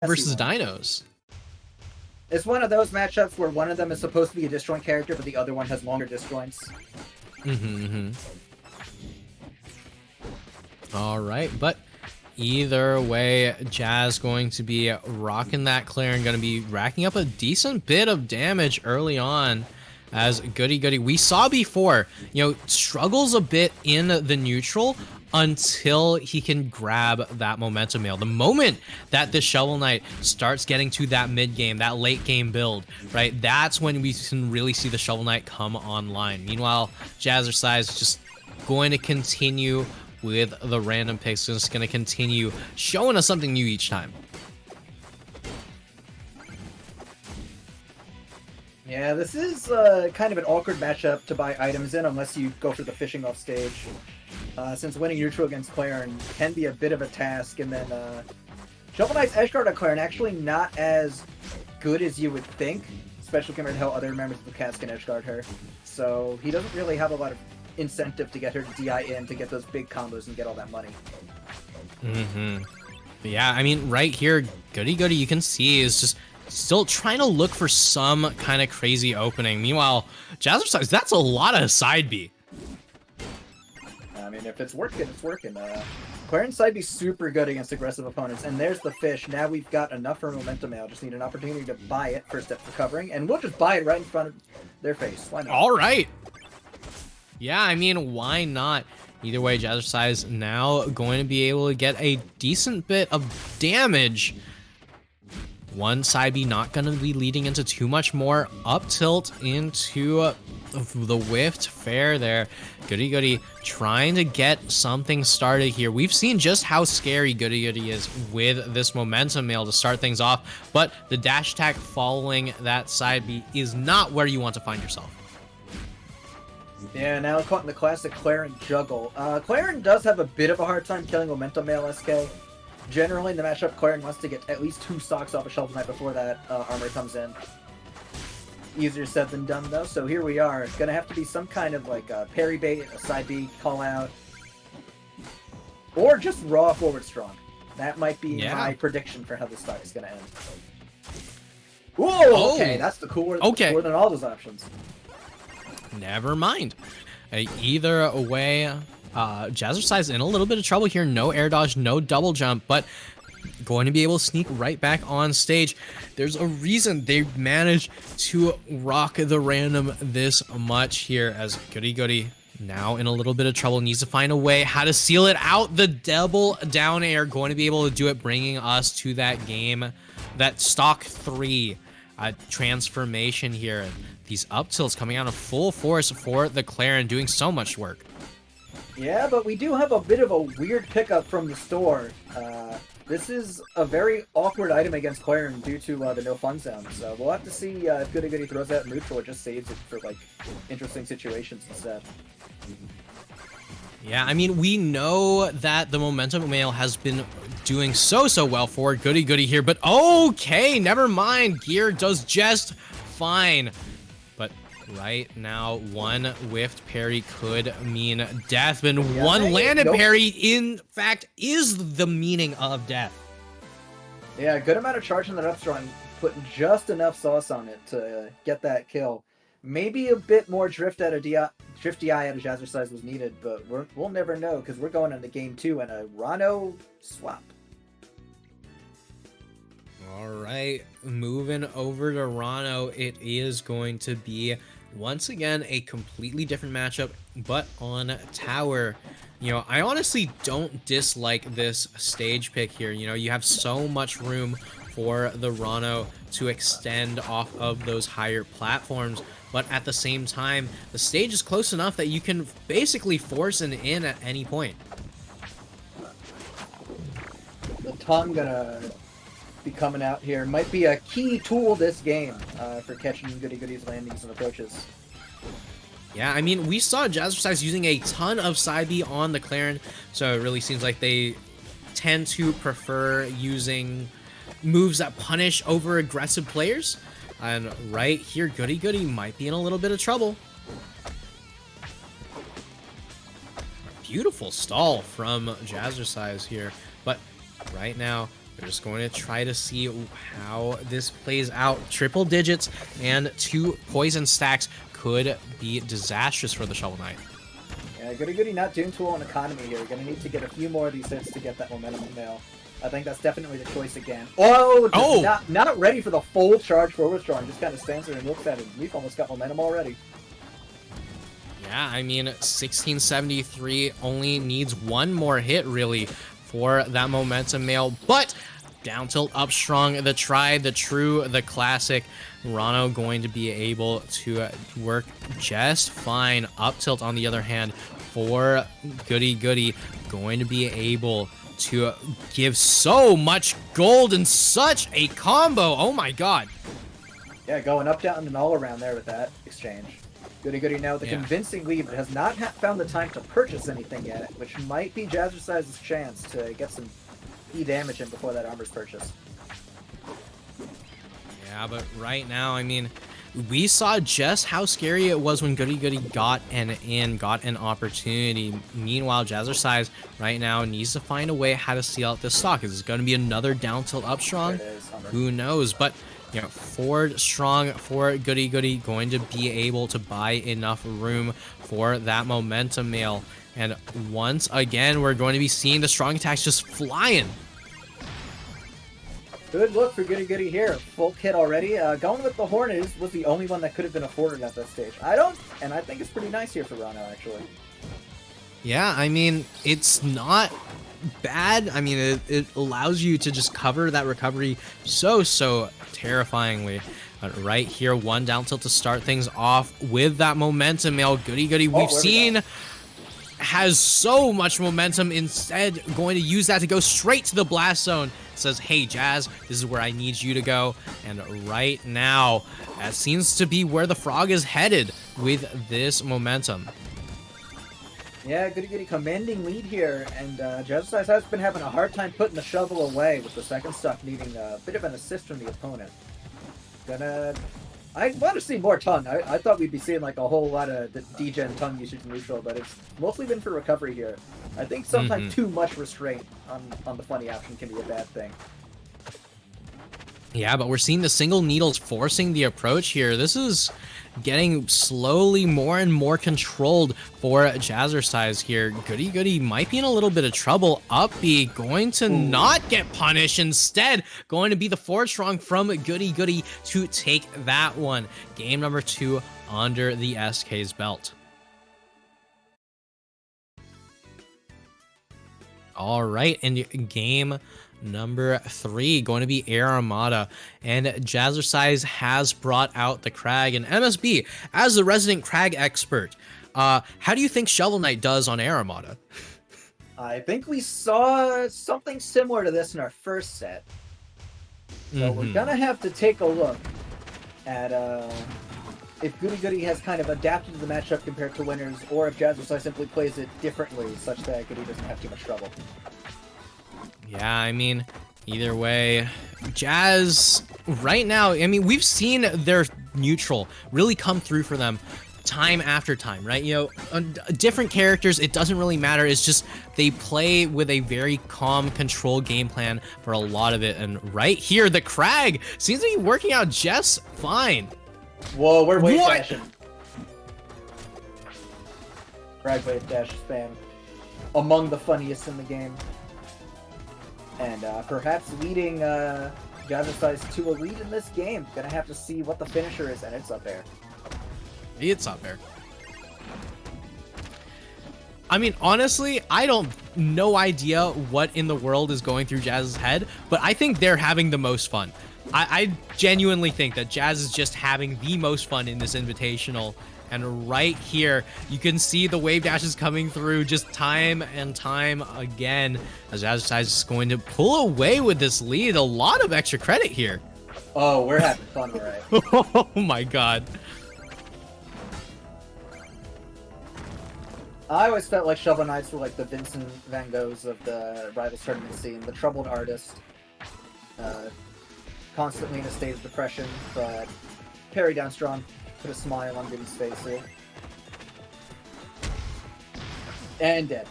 versus Dinos. It's one of those matchups where one of them is supposed to be a disjoint character, but the other one has longer disjoints. All right, but either way, Jazz going to be rocking that clear and going to be racking up a decent bit of damage early on. As Ghoodyghoody, we saw before, struggles a bit in the neutral until he can grab that momentum mail. The moment that the Shovel Knight starts getting to that mid game, that late game build, right, that's when we can really see the Shovel Knight come online. Meanwhile, Jazzercise is just going to continue with the random picks, just going to continue showing us something new each time. Yeah, this is kind of an awkward matchup to buy items in unless you go for the fishing off stage. Since winning neutral against Claren can be a bit of a task, and then Shovel Knight's edgeguard on Claren actually not as good as you would think, especially compared to how other members of the cast can edgeguard her. So he doesn't really have a lot of incentive to get her to DI in to get those big combos and get all that money. Yeah, I mean, right here, Ghoodyghoody, you can see, is just still trying to look for some kind of crazy opening. Meanwhile, Jazzercise, that's a lot of side B. I mean, if it's working, it's working. Claren's side B super good against aggressive opponents, and there's the fish. Now we've got enough for momentum mail. Just need an opportunity to buy it. First step recovering, and we'll just buy it right in front of their face. Why not? All right. Yeah, I mean, why not? Either way, Jazzercise now going to be able to get a decent bit of damage. One side B not going to be leading into too much more up tilt into the whiffed fair there. Ghoodyghoody trying to get something started here. We've seen just how scary Ghoodyghoody is with this momentum mail to start things off, but the dash attack following that side B is not where you want to find yourself. Yeah, now caught in the classic Claren juggle. Claren does have a bit of a hard time killing momentum mail SK. Generally, in the matchup, Claren wants to get at least 2 stocks off a Shovel Knight before that armor comes in. Easier said than done, though, so here we are. It's going to have to be some kind of, like, parry bait, a side B, call out, or just raw forward strong. That might be my prediction for how this stock is going to end. Whoa! Okay, that's the cooler than all those options. Never mind. Either way, Jazzercise in a little bit of trouble here. No air dodge, no double jump, but going to be able to sneak right back on stage. There's a reason they managed to rock the random this much here, as Ghoodyghoody now in a little bit of trouble, needs to find a way how to seal it out. The double down air going to be able to do it, bringing us to that game, that stock 3 transformation here. These up tilts coming out of full force for the Claren, doing so much work. Yeah, but we do have a bit of a weird pickup from the store. This is a very awkward item against Claren due to the no fun sound. So we'll have to see if Ghoodyghoody throws that neutral or just saves it for like interesting situations instead. Yeah, I mean, we know that the momentum mail has been doing so well for Ghoodyghoody here, but okay, never mind. Gear does just fine. But right now, one whiffed parry could mean death, and one landed parry, in fact, is the meaning of death. Yeah, a good amount of charge in that up strong, putting just enough sauce on it to get that kill. Maybe a bit more drift DI out of Jazzercise was needed, but we'll never know because we're going into game 2 and a Rano swap. All right, moving over to Rano, it is going to be, once again, a completely different matchup, but on tower. I honestly don't dislike this stage pick here. You have so much room for the Rano to extend off of those higher platforms, but at the same time, the stage is close enough that you can basically force an in at any point. The tongue gonna be coming out here. Might be a key tool this game for catching Ghoodyghoodys landings and approaches. Yeah, I mean, we saw Jazzercise using a ton of side B on the Claren, so it really seems like they tend to prefer using moves that punish over aggressive players. And right here, Ghoodyghoody might be in a little bit of trouble. Beautiful stall from Jazzercise here, but right now, We're just going to try to see how this plays out. Triple digits and 2 poison stacks could be disastrous for the Shovel Knight. Yeah, Ghoodyghoody not doing too well in economy here. You're gonna need to get a few more of these hits to get that momentum nail. I think that's definitely the choice again. Oh! Not ready for the full charge forward strong. Just kind of stands there and looks at it. We've almost got momentum already. Yeah, I mean, 1673 only needs 1 more hit, really, for that momentum mail. But down tilt up strong, the tried, the true, the classic. Rano going to be able to work just fine. Up tilt, on the other hand, for Ghoodyghoody, going to be able to give so much gold in such a combo. Oh my god. Yeah, going up, down, and all around there with that exchange. Ghoodyghoody now with a convincing lead, but has not found the time to purchase anything yet, which might be Jazzercise's chance to get some E damage in before that armor's purchased. Yeah, but right now, I mean, we saw just how scary it was when Ghoodyghoody got an opportunity. Meanwhile, Jazzercise right now needs to find a way how to seal out this stock. Is it going to be another down tilt up strong? Who knows? But you know, forward strong for Ghoodyghoody, going to be able to buy enough room for that momentum mail. And once again, we're going to be seeing the strong attacks just flying. Good look for Ghoodyghoody here. Full kit already. Going with the Horn was the only one that could have been afforded at that stage. And I think it's pretty nice here for Rano, actually. Yeah, I mean, it's not bad. I mean, it allows you to just cover that recovery so terrifyingly. But right here, 1 down tilt to start things off with that momentum mail. Ghoodyghoody, we've seen, has so much momentum, instead going to use that to go straight to the blast zone. Says, hey Jazz, this is where I need you to go. And right now, that seems to be where the frog is headed with this momentum. Yeah, Ghoodyghoody commanding lead here, and Jazzercise has been having a hard time putting the shovel away, with the second stock needing a bit of an assist from the opponent. I want to see more tongue. I thought we'd be seeing like a whole lot of the degen tongue usage in neutral, but it's mostly been for recovery here. I think sometimes too much restraint on the funny option can be a bad thing. Yeah, but we're seeing the single needles forcing the approach here. This is getting slowly more and more controlled for Jazzercise here. Ghoodyghoody might be in a little bit of trouble. Up B going to not get punished. Instead, going to be the forward strong from Ghoodyghoody to take that one. Game number 2 under the SK's belt. All right, and game number 3 going to be Air Armada, and Jazzercise has brought out the Crag. And MSB, as the resident Crag expert, how do you think Shovel Knight does on Air Armada? I think we saw something similar to this in our first set, so we're gonna have to take a look at if Ghoodyghoody has kind of adapted to the matchup compared to winners, or if Jazzercise simply plays it differently such that Ghoody doesn't have too much trouble. Yeah, I mean, either way, Jazz, right now, I mean, we've seen their neutral really come through for them time after time, right? You know, different characters, it doesn't really matter. It's just they play with a very calm, controlled game plan for a lot of it. And right here, the Crag seems to be working out just fine. Whoa, we're wave dashing. Crag wave dash spam. Among the funniest in the game. And perhaps leading Jazzercise to a lead in this game. Gonna have to see what the finisher is, and it's up there. It's up there. I mean, honestly, I don't no idea what in the world is going through Jazz's head, but I think they're having the most fun. I genuinely think that Jazz is just having the most fun in this Invitational. And right here, you can see the wave dashes coming through just time and time again. As Jazzercise is going to pull away with this lead. A lot of extra credit here. Oh, we're having fun, all right. Oh my god. I always felt like Shovel Knights were like the Vincent Van Goghs of the Rivals tournament scene. The troubled artist. Constantly in a state of depression, but parry down strong. Put a smile on Goody's face here. And dead.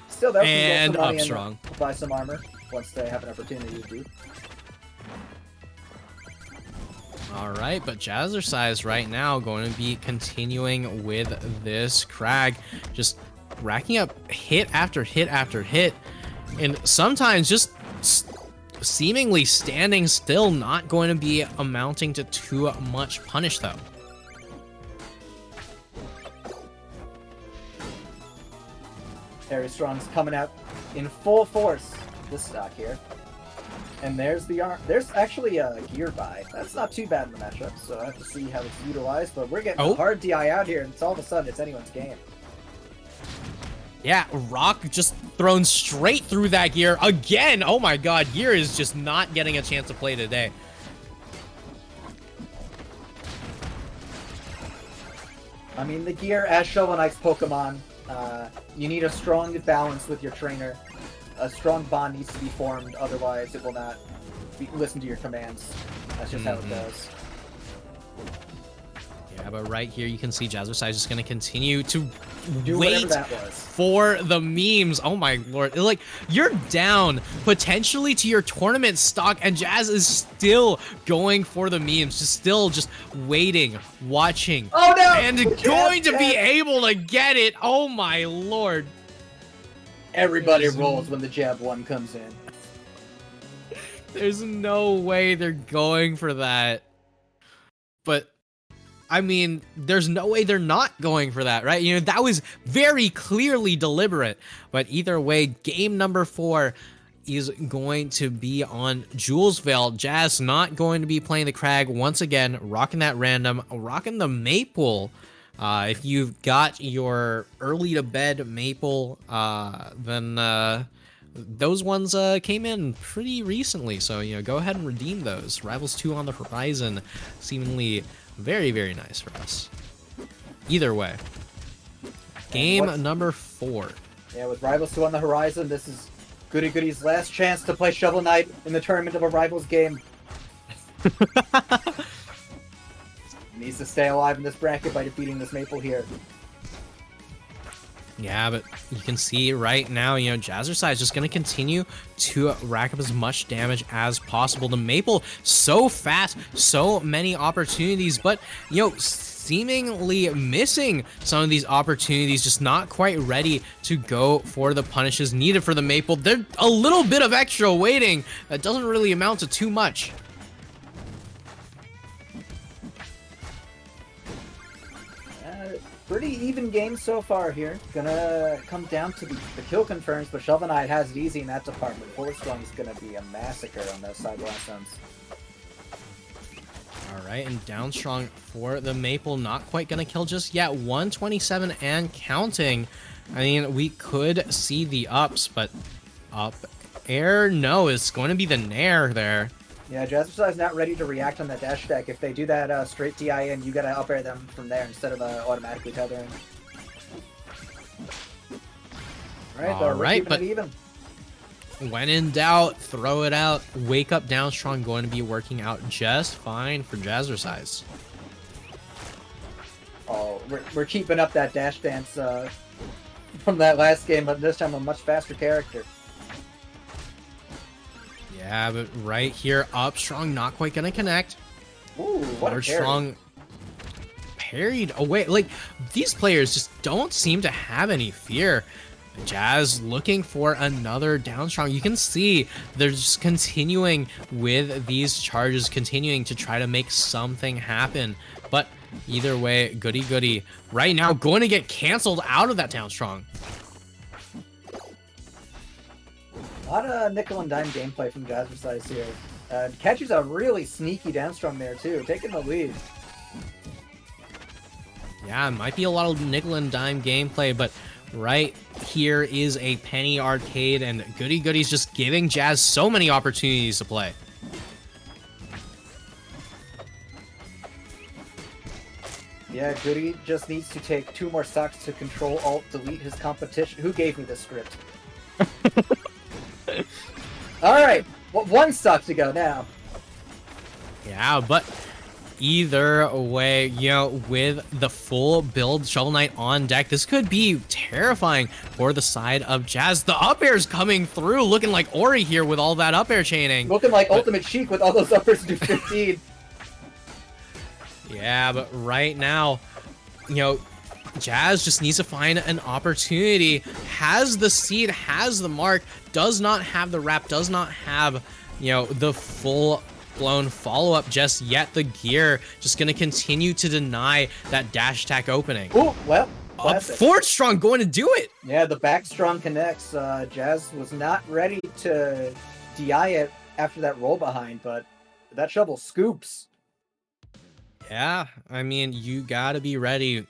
Still, that was and up strong. Buy some armor. once they have an opportunity to do. All right, but Jazzercise right now going to be continuing with this Crag, just racking up hit after hit after hit, and sometimes just seemingly standing still, not going to be amounting to too much punish though. Harry Strong's coming out in full force this stock here. And there's the arm. There's actually a gear buy. That's not too bad in the matchup, so I have to see how it's utilized. But we're getting a hard DI out here, and it's all of a sudden it's anyone's game. Yeah, Rock just thrown straight through that gear again. Oh my god, Gear is just not getting a chance to play today. I mean, the gear, as Shovel Knight's Pokemon, you need a strong balance with your trainer. A strong bond needs to be formed, otherwise it will not listen to your commands. That's just how it goes. Yeah, but right here you can see Jazzercise just going to continue to Do wait that was. for the memes. Oh my lord. Like, you're down potentially to your tournament stock, and Jazz is still going for the memes. Just waiting, watching. Oh no! And going to be able to get it. Oh my lord. Everybody rolls when the jab 1 comes in. There's no way they're going for that. But, I mean, there's no way they're not going for that, right? You know, that was very clearly deliberate. But either way, game number 4 is going to be on Julesville. Jazz not going to be playing the Crag once again, rocking that random, rocking the Maple. If you've got your early to bed Maple, then those ones came in pretty recently. So, you know, go ahead and redeem those. Rivals 2 on the horizon, seemingly very, very nice for us. Either way, game number 4. Yeah, with Rivals 2 on the horizon, this is Goodygoody's last chance to play Shovel Knight in the tournament of a Rivals game. Needs to stay alive in this bracket by defeating this Maple here. Yeah, but you can see right now, you know, Jazzercise is just going to continue to rack up as much damage as possible. The Maple, so fast, so many opportunities, but, you know, seemingly missing some of these opportunities, just not quite ready to go for the punishes needed for the Maple. There's a little bit of extra waiting that doesn't really amount to too much. Pretty even game so far here. Gonna come down to the kill confirms, but Shovel Knight has it easy in that department. Forward Strong is gonna be a massacre on those side blast zones. Alright, and down strong for the Maple. Not quite gonna kill just yet. 127 and counting. I mean, we could see the ups, but up air? No, it's going to be the nair there. Yeah, Jazzercise not ready to react on that dash deck. If they do that straight DI in, you gotta up air them from there instead of automatically tethering. Alright, but it even. When in doubt, throw it out. Wake up down strong, going to be working out just fine for Jazzercise. Oh, we're keeping up that dash dance from that last game, but this time a much faster character. Yeah, but right here, up strong, not quite gonna connect. Ooh, what a parry. Strong parried away. Like, these players just don't seem to have any fear. Jazz looking for another down strong. You can see they're just continuing with these charges, continuing to try to make something happen. But either way, Ghoodyghoody right now going to get canceled out of that down strong. A lot of nickel and dime gameplay from Jazzercise here. Catches a really sneaky down strong there too, taking the lead. Yeah, it might be a lot of nickel and dime gameplay, but right here is a penny arcade, and Goodygoody's just giving Jazz so many opportunities to play. Yeah, Goody just needs to take 2 more stocks to control alt delete his competition. Who gave me this script? Alright, 1 stock to go now. Yeah, but either way, you know, with the full build Shovel Knight on deck, this could be terrifying for the side of Jazz. The up air's coming through, looking like Ori here with all that up air chaining. Looking like Ultimate Sheik with all those uppers to do 15. Yeah, but right now, you know, Jazz just needs to find an opportunity. Has the seed, has the mark, does not have the wrap, does not have, you know, the full blown follow-up just yet. The gear just gonna continue to deny that dash attack opening. Oh, well, Up classic. forward strong going to do it. Yeah, the back strong connects. Jazz was not ready to DI it after that roll behind, but that shovel scoops. Yeah, I mean, you gotta be ready.